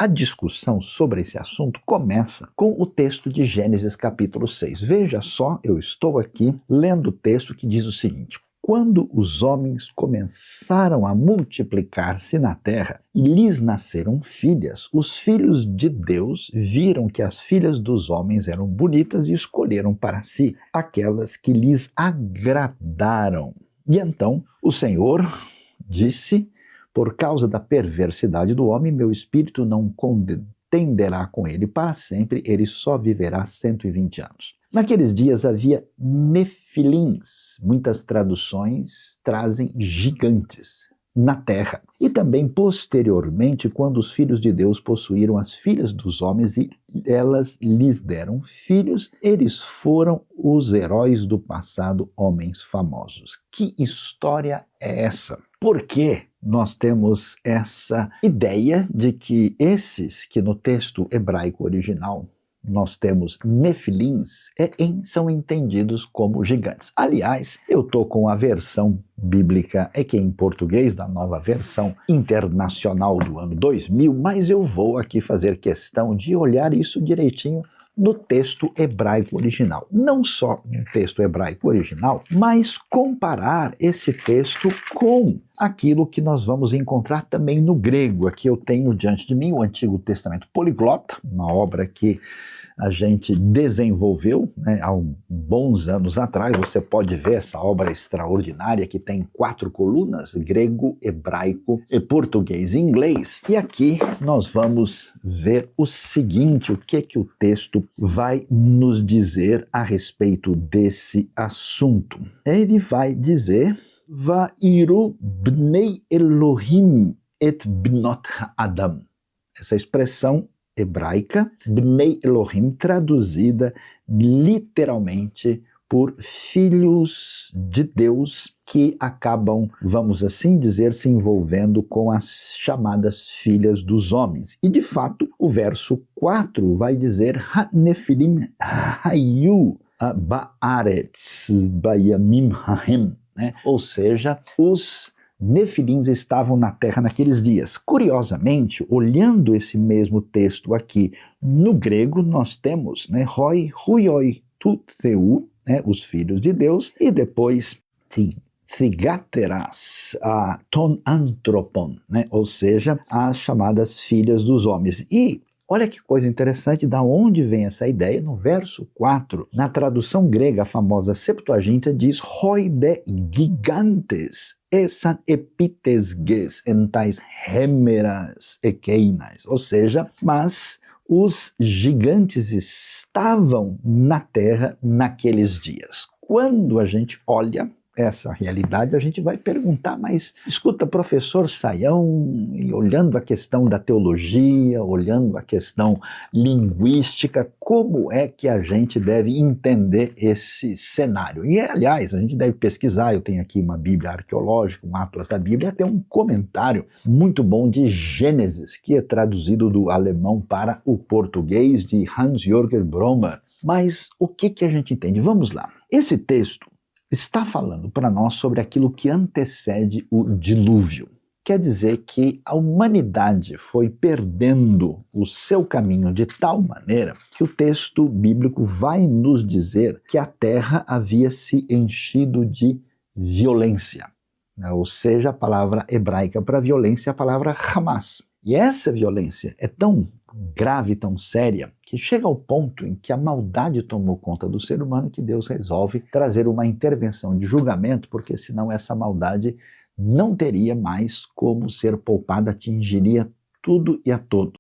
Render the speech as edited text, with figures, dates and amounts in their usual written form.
A discussão sobre esse assunto começa com o texto de Gênesis capítulo 6. Veja só, eu estou aqui lendo o texto que diz o seguinte: quando os homens começaram a multiplicar-se na terra e lhes nasceram filhas, os filhos de Deus viram que as filhas dos homens eram bonitas e escolheram para si aquelas que lhes agradaram. E então o Senhor disse: por causa da perversidade do homem, meu espírito não contenderá com ele para sempre, ele só viverá 120 anos. Naqueles dias havia nefilins, muitas traduções trazem gigantes, na terra. E também posteriormente, quando os filhos de Deus possuíram as filhas dos homens e elas lhes deram filhos, eles foram os heróis do passado, homens famosos. Que história é essa? Por que nós temos essa ideia de que esses que no texto hebraico original nós temos nefilins, são entendidos como gigantes? Aliás, eu estou com a versão bíblica, que em português, da nova versão internacional do ano 2000, mas eu vou aqui fazer questão de olhar isso direitinho no texto hebraico original. Não só no texto hebraico original, mas comparar esse texto com aquilo que nós vamos encontrar também no grego. Aqui eu tenho diante de mim o Antigo Testamento Poliglota, uma obra que a gente desenvolveu há bons anos atrás. Você pode ver essa obra extraordinária que tem 4 colunas, grego, hebraico, português e inglês. E aqui nós vamos ver o seguinte, o que o texto vai nos dizer a respeito desse assunto. Ele vai dizer: Va'iru bnei Elohim et bnot Adam. Essa expressão hebraica, Bnei Elohim, traduzida literalmente por filhos de Deus, que acabam, vamos assim dizer, se envolvendo com as chamadas filhas dos homens. E de fato, o verso 4 vai dizer: Ha-nefilim hayu ba'aretz bayamim hahem, ou seja, os nefilins estavam na terra naqueles dias. Curiosamente, olhando esse mesmo texto aqui, no grego nós temos hoi, huioi, tuteu, os filhos de Deus, e depois thigateras, ton antropon, ou seja, as chamadas filhas dos homens. E olha que coisa interessante, da onde vem essa ideia? No verso 4, na tradução grega, a famosa Septuaginta diz: hoi de gigantes esan epitesges entais hemeras ekeinas, ou seja, mas os gigantes estavam na terra naqueles dias. Quando a gente olha essa realidade, a gente vai perguntar: mas escuta, professor Sayão, olhando a questão da teologia, olhando a questão linguística, como é que a gente deve entender esse cenário? E, aliás, a gente deve pesquisar. Eu tenho aqui uma Bíblia arqueológica, um Atlas da Bíblia, até um comentário muito bom de Gênesis, que é traduzido do alemão para o português, de Hans-Jürgen Brommer. Mas o que a gente entende? Vamos lá. Esse texto está falando para nós sobre aquilo que antecede o dilúvio. Quer dizer que a humanidade foi perdendo o seu caminho de tal maneira que o texto bíblico vai nos dizer que a terra havia se enchido de violência. Ou seja, a palavra hebraica para violência é a palavra Hamas. E essa violência é tão grave, tão séria, que chega ao ponto em que a maldade tomou conta do ser humano, que Deus resolve trazer uma intervenção de julgamento, porque senão essa maldade não teria mais como ser poupada, atingiria tudo e a todos.